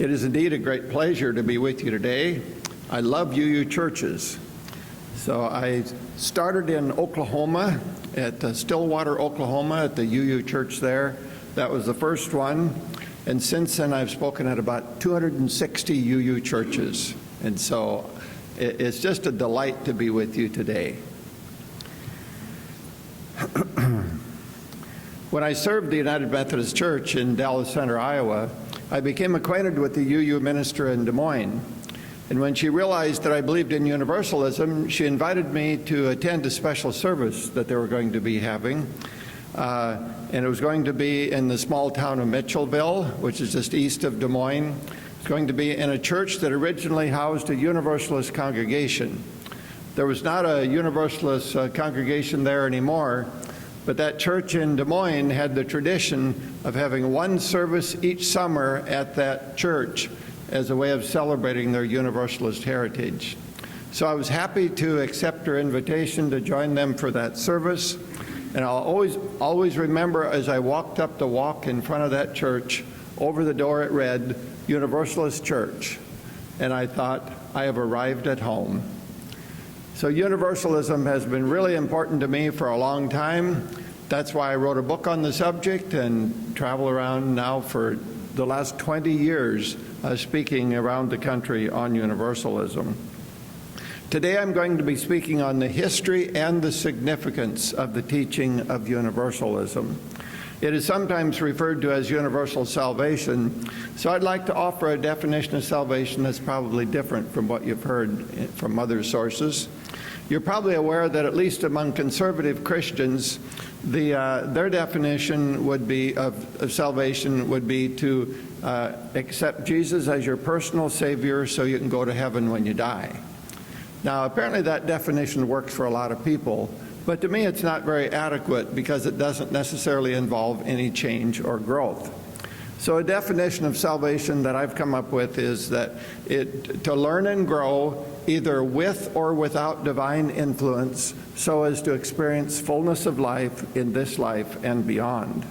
It is indeed a great pleasure to be with you today. I love UU churches. So I started in Oklahoma, at Stillwater, Oklahoma, at the UU church there. That was the first one. And since then, I've spoken at about 260 UU churches. And so it's just a delight to be with you today. When I served the United Methodist Church in Dallas Center, Iowa, I became acquainted with the UU minister in Des Moines. And when she realized that I believed in Universalism, she invited me to attend a special service that they were going to be having. And it was going to be in the small town of Mitchellville, which is just east of Des Moines. It's going to be in a church that originally housed a Universalist congregation. There was not a Universalist congregation there anymore, but that church in Des Moines had the tradition of having one service each summer at that church as a way of celebrating their Universalist heritage. So I was happy to accept her invitation to join them for that service. And I'll always remember as I walked up the walk in front of that church, over the door it read, Universalist Church. And I thought, I have arrived at home. So Universalism has been really important to me for a long time. That's why I wrote a book on the subject and travel around now for the last 20 years speaking around the country on Universalism. Today I'm going to be speaking on the history and the significance of the teaching of Universalism. It is sometimes referred to as universal salvation, so I'd like to offer a definition of salvation that's probably different from what you've heard from other sources. You're probably aware that at least among conservative Christians, their definition would be of salvation would be to accept Jesus as your personal Savior so you can go to heaven when you die. Now, apparently that definition works for a lot of people, but to me it's not very adequate because it doesn't necessarily involve any change or growth. So a definition of salvation that I've come up with is that to learn and grow either with or without divine influence so as to experience fullness of life in this life and beyond.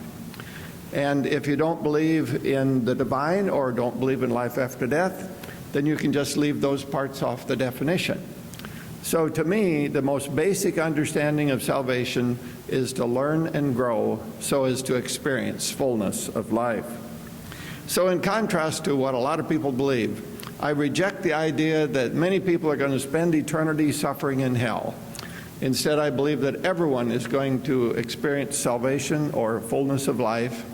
And if you don't believe in the divine or don't believe in life after death, then you can just leave those parts off the definition. So to me, the most basic understanding of salvation is to learn and grow so as to experience fullness of life. So in contrast to what a lot of people believe, I reject the idea that many people are going to spend eternity suffering in hell. Instead, I believe that everyone is going to experience salvation or fullness of life.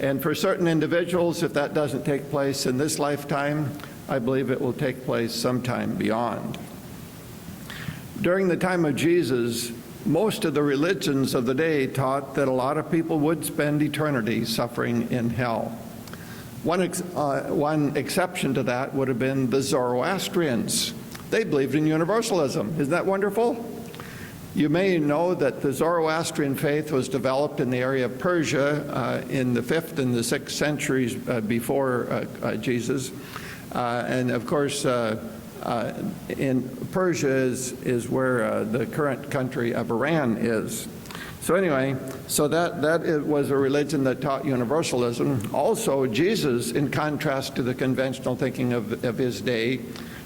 And for certain individuals, if that doesn't take place in this lifetime, I believe it will take place sometime beyond. During the time of Jesus, most of the religions of the day taught that a lot of people would spend eternity suffering in hell. One exception to that would have been the Zoroastrians. They believed in Universalism. Isn't that wonderful? You may know that the Zoroastrian faith was developed in the area of Persia in the 5th and the 6th centuries before Jesus. And of course, in Persia is where the current country of Iran is. So anyway, so that was a religion that taught universalism. Also, Jesus, in contrast to the conventional thinking of his day,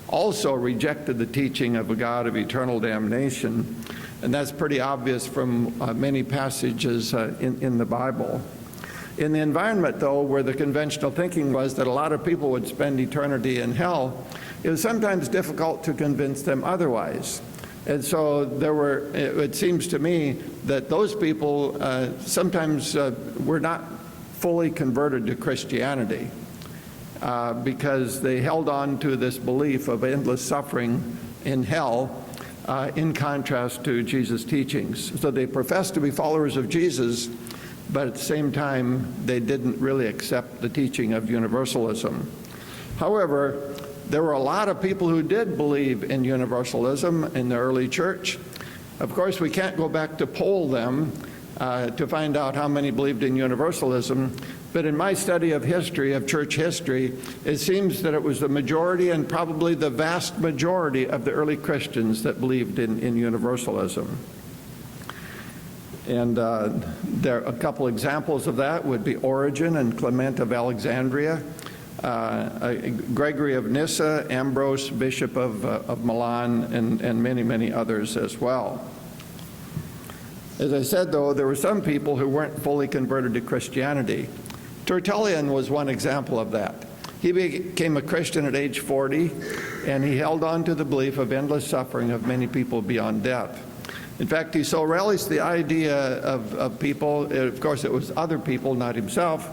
also rejected the teaching of a God of eternal damnation. And that's pretty obvious from many passages in the Bible. In the environment, though, where the conventional thinking was that a lot of people would spend eternity in hell, it was sometimes difficult to convince them otherwise. And so it seems to me that those people sometimes were not fully converted to Christianity because they held on to this belief of endless suffering in hell in contrast to Jesus' teachings. So they professed to be followers of Jesus, but at the same time, they didn't really accept the teaching of universalism. However, there were a lot of people who did believe in universalism in the early church. Of course, we can't go back to poll them to find out how many believed in universalism, but in my study of history, of church history, it seems that it was the majority and probably the vast majority of the early Christians that believed in universalism. And there are a couple examples of that would be Origen and Clement of Alexandria. Gregory of Nyssa, Ambrose, Bishop of Milan, and many, many others as well. As I said, though, there were some people who weren't fully converted to Christianity. Tertullian was one example of that. He became a Christian at age 40, and he held on to the belief of endless suffering of many people beyond death. In fact, he so relished the idea of people, of course it was other people, not himself,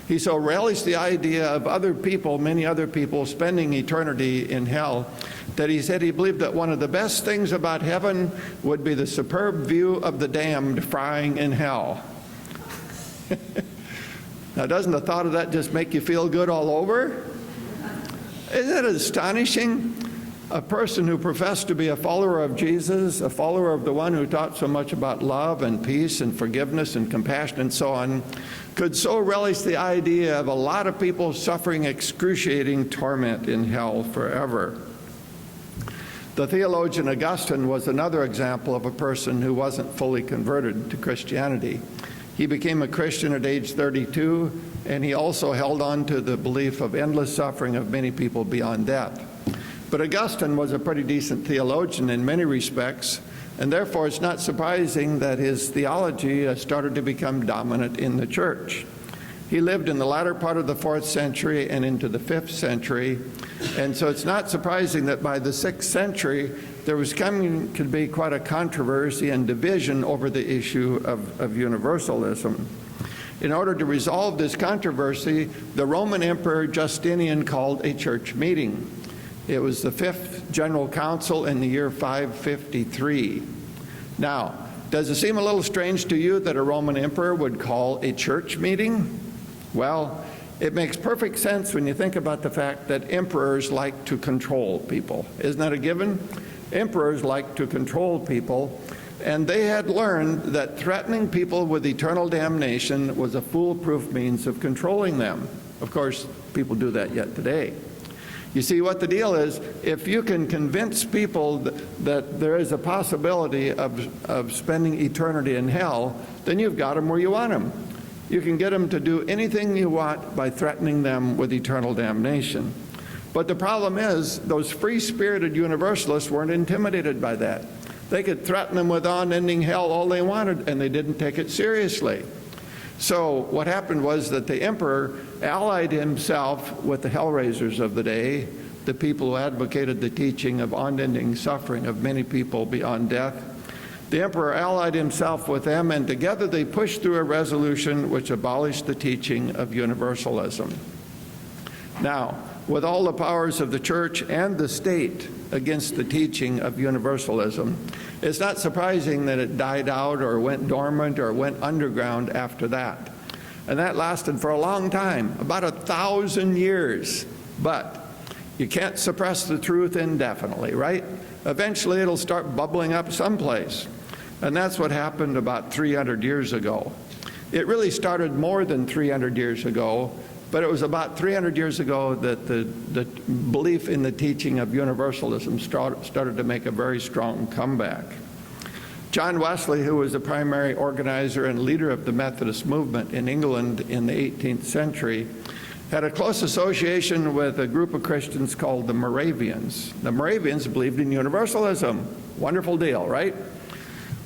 he so relished the idea of other people, many other people, spending eternity in hell, that he said he believed that one of the best things about heaven would be the superb view of the damned frying in hell. Now, doesn't the thought of that just make you feel good all over? Isn't it astonishing? A person who professed to be a follower of Jesus, a follower of the one who taught so much about love and peace and forgiveness and compassion and so on, could so relish the idea of a lot of people suffering excruciating torment in hell forever. The theologian Augustine was another example of a person who wasn't fully converted to Christianity. He became a Christian at age 32, and he also held on to the belief of endless suffering of many people beyond death. But Augustine was a pretty decent theologian in many respects, and therefore it's not surprising that his theology started to become dominant in the church. He lived in the latter part of the 4th century and into the 5th century, and so it's not surprising that by the 6th century there was coming to be quite a controversy and division over the issue of universalism. In order to resolve this controversy, the Roman Emperor Justinian called a church meeting. It was the 5th General Council in the year 553. Now, does it seem a little strange to you that a Roman emperor would call a church meeting? Well, it makes perfect sense when you think about the fact that emperors like to control people. Isn't that a given? Emperors like to control people, and they had learned that threatening people with eternal damnation was a foolproof means of controlling them. Of course, people do that yet today. You see, what the deal is, if you can convince people that there is a possibility of spending eternity in hell, then you've got them where you want them. You can get them to do anything you want by threatening them with eternal damnation. But the problem is, those free-spirited universalists weren't intimidated by that. They could threaten them with unending hell all they wanted, and they didn't take it seriously. So what happened was that the emperor allied himself with the hellraisers of the day, the people who advocated the teaching of unending suffering of many people beyond death. The emperor allied himself with them, and together they pushed through a resolution which abolished the teaching of universalism. Now, with all the powers of the church and the state against the teaching of universalism, it's not surprising that it died out or went dormant or went underground after that. And that lasted for a long time, about 1,000 years. But you can't suppress the truth indefinitely, right? Eventually it'll start bubbling up someplace. And that's what happened about 300 years ago. It really started more than 300 years ago, but it was about 300 years ago that the belief in the teaching of universalism started to make a very strong comeback. John Wesley, who was the primary organizer and leader of the Methodist movement in England in the 18th century, had a close association with a group of Christians called the Moravians. The Moravians believed in universalism. Wonderful deal, right?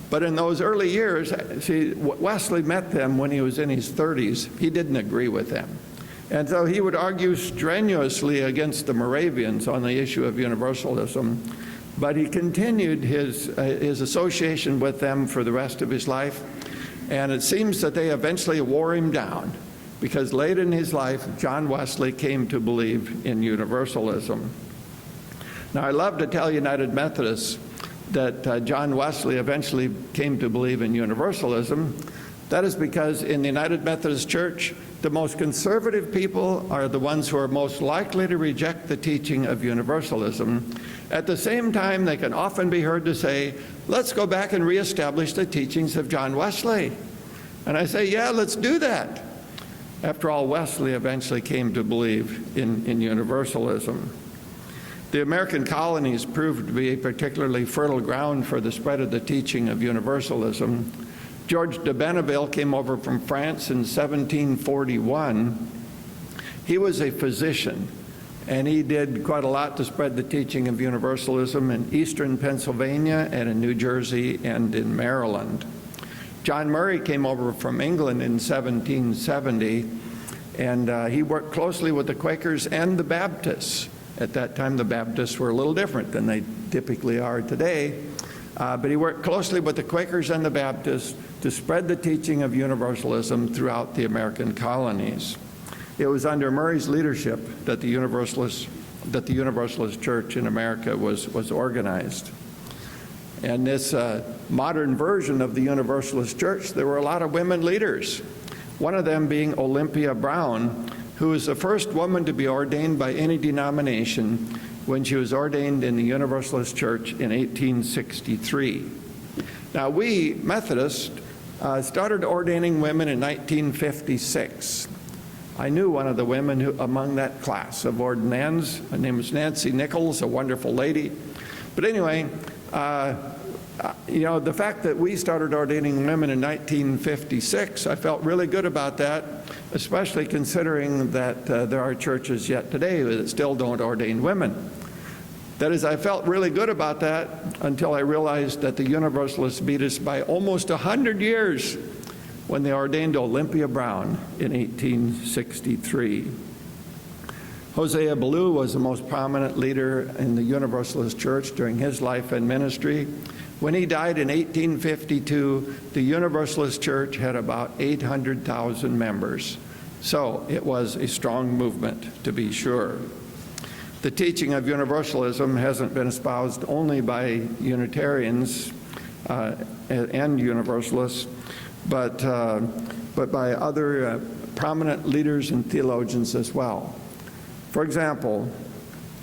But in those early years, see, Wesley met them when he was in his 30s. He didn't agree with them. And so he would argue strenuously against the Moravians on the issue of universalism, but he continued his association with them for the rest of his life. And it seems that they eventually wore him down, because late in his life, John Wesley came to believe in universalism. Now, I love to tell United Methodists that John Wesley eventually came to believe in universalism. That is because in the United Methodist Church, the most conservative people are the ones who are most likely to reject the teaching of universalism. At the same time, they can often be heard to say, let's go back and reestablish the teachings of John Wesley. And I say, yeah, let's do that. After all, Wesley eventually came to believe in universalism. The American colonies proved to be a particularly fertile ground for the spread of the teaching of universalism. George de Benneville came over from France in 1741, He was a physician, and he did quite a lot to spread the teaching of Universalism in eastern Pennsylvania and in New Jersey and in Maryland. John Murray came over from England in 1770, and he worked closely with the Quakers and the Baptists. At that time, the Baptists were a little different than they typically are today, but he worked closely with the Quakers and the Baptists to spread the teaching of Universalism throughout the American colonies. It was under Murray's leadership that the Universalist Church in America was organized. And this modern version of the Universalist Church, there were a lot of women leaders, one of them being Olympia Brown, who was the first woman to be ordained by any denomination when she was ordained in the Universalist Church in 1863. Now, we Methodists started ordaining women in 1956. I knew one of the women among that class of ordinands. Her name was Nancy Nichols, a wonderful lady. But anyway, the fact that we started ordaining women in 1956, I felt really good about that, especially considering that there are churches yet today that still don't ordain women. That is, I felt really good about that until I realized that the Universalists beat us by almost 100 years when they ordained Olympia Brown in 1863. Hosea Ballou was the most prominent leader in the Universalist Church during his life and ministry. When he died in 1852, the Universalist Church had about 800,000 members. So it was a strong movement, to be sure. The teaching of Universalism hasn't been espoused only by Unitarians and Universalists, but by other prominent leaders and theologians as well. For example,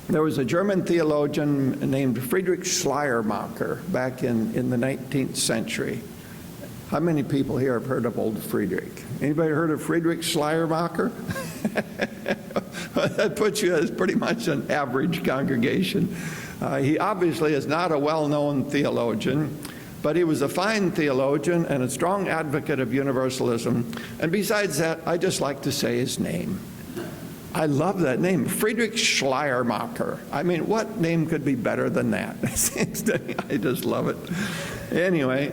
there was a German theologian named Friedrich Schleiermacher back in the 19th century. How many people here have heard of old Friedrich? Anybody heard of Friedrich Schleiermacher? That puts you as pretty much an average congregation. He obviously is not a well-known theologian, but he was a fine theologian and a strong advocate of Universalism. And besides that, I just like to say his name. I love that name, Friedrich Schleiermacher. I mean, what name could be better than that? I just love it. Anyway,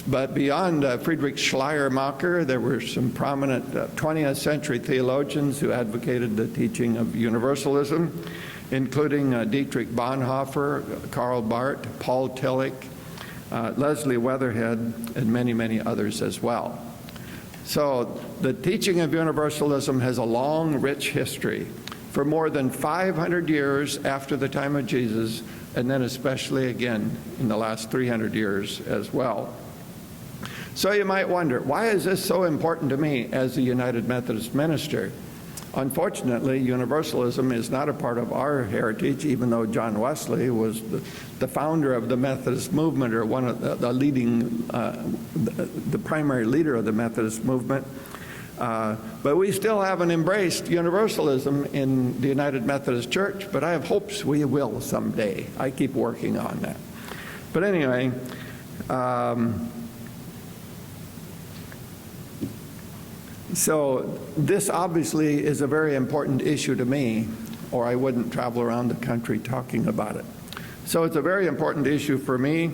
but beyond Friedrich Schleiermacher, there were some prominent 20th century theologians who advocated the teaching of Universalism, including Dietrich Bonhoeffer, Karl Barth, Paul Tillich, Leslie Weatherhead, and many, many others as well. So the teaching of Universalism has a long, rich history for more than 500 years after the time of Jesus, and then especially again in the last 300 years as well. So you might wonder, why is this so important to me as a United Methodist minister? Unfortunately, Universalism is not a part of our heritage, even though John Wesley was the founder of the Methodist movement, or one of the leading, the primary leader of the Methodist movement. But we still haven't embraced Universalism in the United Methodist Church, but I have hopes we will someday. I keep working on that. But anyway, so this obviously is a very important issue to me, or I wouldn't travel around the country talking about it. So it's a very important issue for me,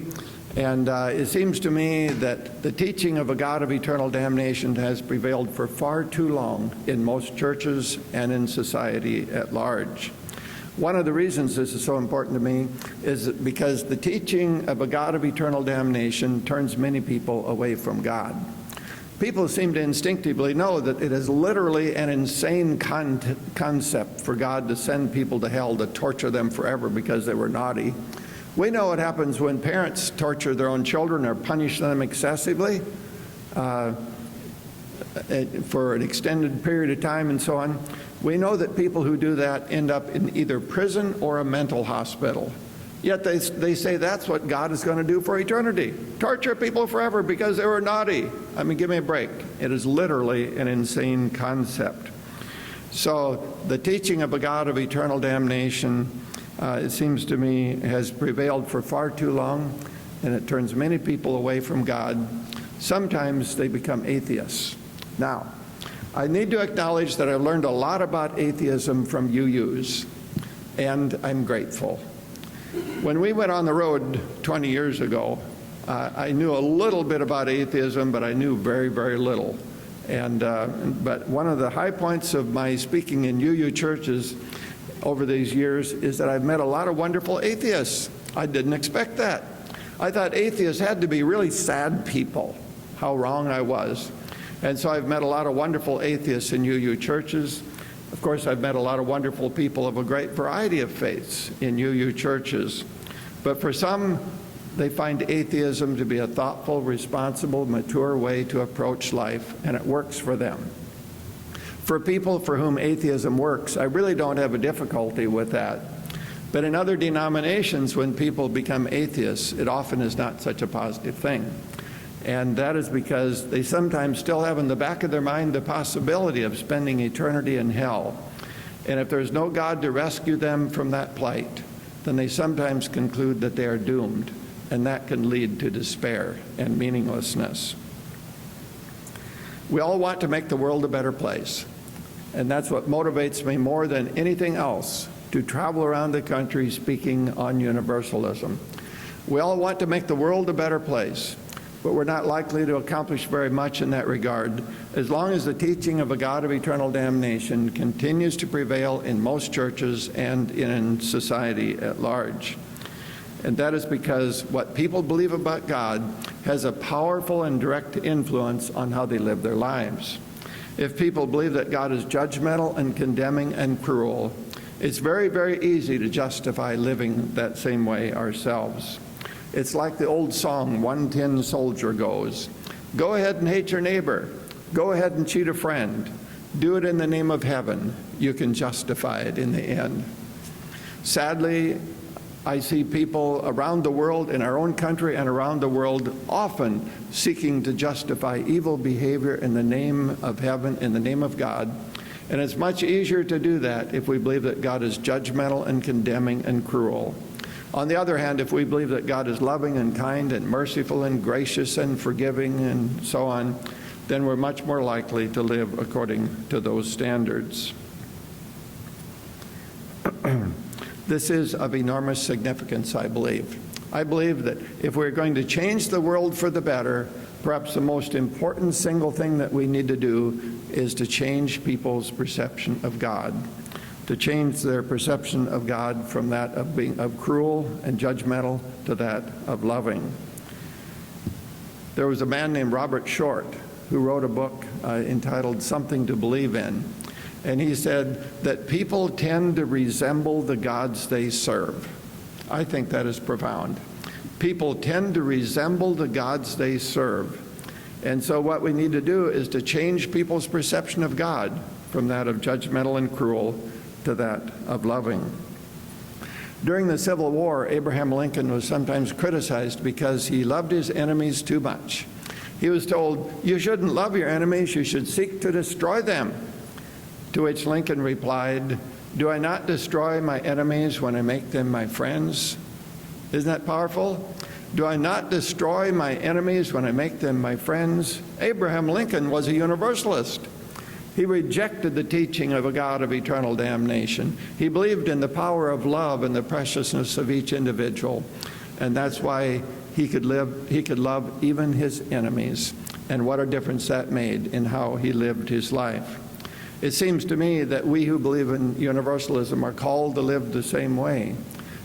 and it seems to me that the teaching of a God of eternal damnation has prevailed for far too long in most churches and in society at large. One of the reasons this is so important to me is because the teaching of a God of eternal damnation turns many people away from God. People seem to instinctively know that it is literally an insane concept for God to send people to hell, to torture them forever because they were naughty. We know what happens when parents torture their own children or punish them excessively for an extended period of time and so on. We know that people who do that end up in either prison or a mental hospital. Yet they say that's what God is going to do for eternity. Torture people forever because they were naughty. I mean, give me a break. It is literally an insane concept. So the teaching of a God of eternal damnation, it seems to me, has prevailed for far too long, and it turns many people away from God. Sometimes they become atheists. Now, I need to acknowledge that I've learned a lot about atheism from UUs, and I'm grateful. When we went on the road 20 years ago, I knew a little bit about atheism, but I knew very, very little. But one of the high points of my speaking in UU churches over these years is that I've met a lot of wonderful atheists. I didn't expect that. I thought atheists had to be really sad people. How wrong I was. And so I've met a lot of wonderful atheists in UU churches. Of course, I've met a lot of wonderful people of a great variety of faiths in UU churches. But for some, they find atheism to be a thoughtful, responsible, mature way to approach life, and it works for them. For people for whom atheism works, I really don't have a difficulty with that. But in other denominations, when people become atheists, it often is not such a positive thing. And that is because they sometimes still have in the back of their mind the possibility of spending eternity in hell. And if there's no God to rescue them from that plight, then they sometimes conclude that they are doomed, and that can lead to despair and meaninglessness. We all want to make the world a better place, and that's what motivates me more than anything else to travel around the country speaking on universalism. We all want to make the world a better place, but we're not likely to accomplish very much in that regard as long as the teaching of a God of eternal damnation continues to prevail in most churches and in society at large. And that is because what people believe about God has a powerful and direct influence on how they live their lives. If people believe that God is judgmental and condemning and cruel, it's very, very easy to justify living that same way ourselves. It's like the old song, One Tin Soldier goes, "Go ahead and hate your neighbor. Go ahead and cheat a friend. Do it in the name of heaven. You can justify it in the end." Sadly, I see people around the world, in our own country and around the world, often seeking to justify evil behavior in the name of heaven, in the name of God. And it's much easier to do that if we believe that God is judgmental and condemning and cruel. On the other hand, if we believe that God is loving and kind and merciful and gracious and forgiving and so on, then we're much more likely to live according to those standards. This is of enormous significance, I believe. I believe that if we're going to change the world for the better, perhaps the most important single thing that we need to do is to change people's perception of God, to change their perception of God from that of cruel and judgmental to that of loving. There was a man named Robert Short who wrote a book entitled Something to Believe In. And he said that people tend to resemble the gods they serve. I think that is profound. People tend to resemble the gods they serve. And so what we need to do is to change people's perception of God from that of judgmental and cruel to that of loving. During the Civil War, Abraham Lincoln was sometimes criticized because he loved his enemies too much. He was told, "You shouldn't love your enemies, you should seek to destroy them." To which Lincoln replied, "Do I not destroy my enemies when I make them my friends?" Isn't that powerful? Do I not destroy my enemies when I make them my friends? Abraham Lincoln was a Universalist. He rejected the teaching of a God of eternal damnation. He believed in the power of love and the preciousness of each individual. And that's why he could love even his enemies. And what a difference that made in how he lived his life. It seems to me that we who believe in universalism are called to live the same way.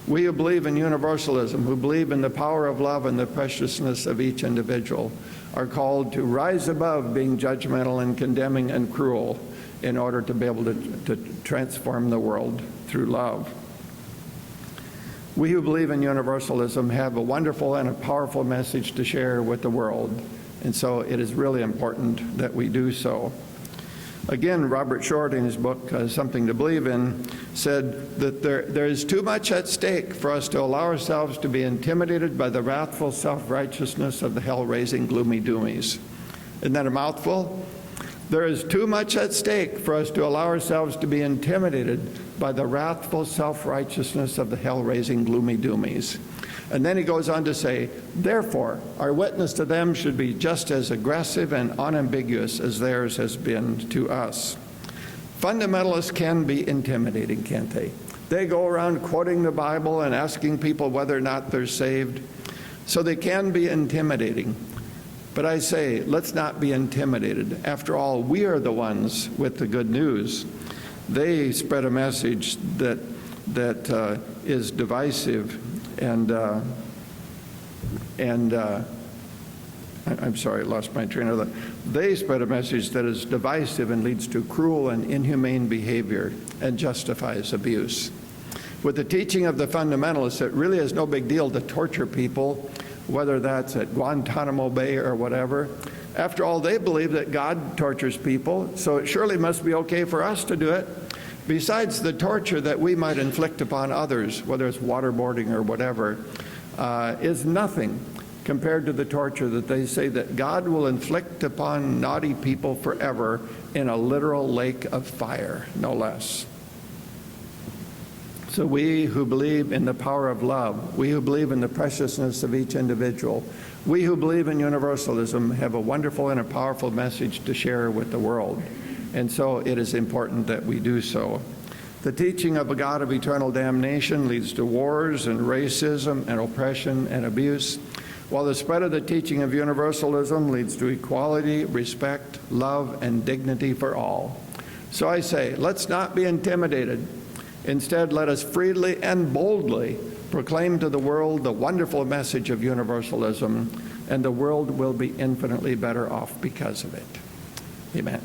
We who believe in universalism, who believe in the power of love and the preciousness of each individual, are called to rise above being judgmental and condemning and cruel in order to be able to transform the world through love. We who believe in universalism have a wonderful and a powerful message to share with the world, and so it is really important that we do so. Again, Robert Short, in his book, Something to Believe In, said that there is too much at stake for us to allow ourselves to be intimidated by the wrathful self-righteousness of the hell-raising gloomy doomies. Isn't that a mouthful? There is too much at stake for us to allow ourselves to be intimidated by the wrathful self-righteousness of the hell-raising gloomy doomies. And then he goes on to say, therefore, our witness to them should be just as aggressive and unambiguous as theirs has been to us. Fundamentalists can be intimidating, can't they? They go around quoting the Bible and asking people whether or not they're saved. So they can be intimidating. But I say, let's not be intimidated. After all, we are the ones with the good news. They spread a message that is divisive I'm sorry, I lost my train of thought. They spread a message that is divisive and leads to cruel and inhumane behavior and justifies abuse. With the teaching of the fundamentalists, it really is no big deal to torture people, whether that's at Guantanamo Bay or whatever. After all, they believe that God tortures people, so it surely must be okay for us to do it. Besides, the torture that we might inflict upon others, whether it's waterboarding or whatever, is nothing compared to the torture that they say that God will inflict upon naughty people forever in a literal lake of fire, no less. So we who believe in the power of love, we who believe in the preciousness of each individual, we who believe in universalism have a wonderful and a powerful message to share with the world. And so it is important that we do so. The teaching of a God of eternal damnation leads to wars and racism and oppression and abuse, while the spread of the teaching of universalism leads to equality, respect, love, and dignity for all. So I say, let's not be intimidated. Instead, let us freely and boldly proclaim to the world the wonderful message of universalism, and the world will be infinitely better off because of it. Amen.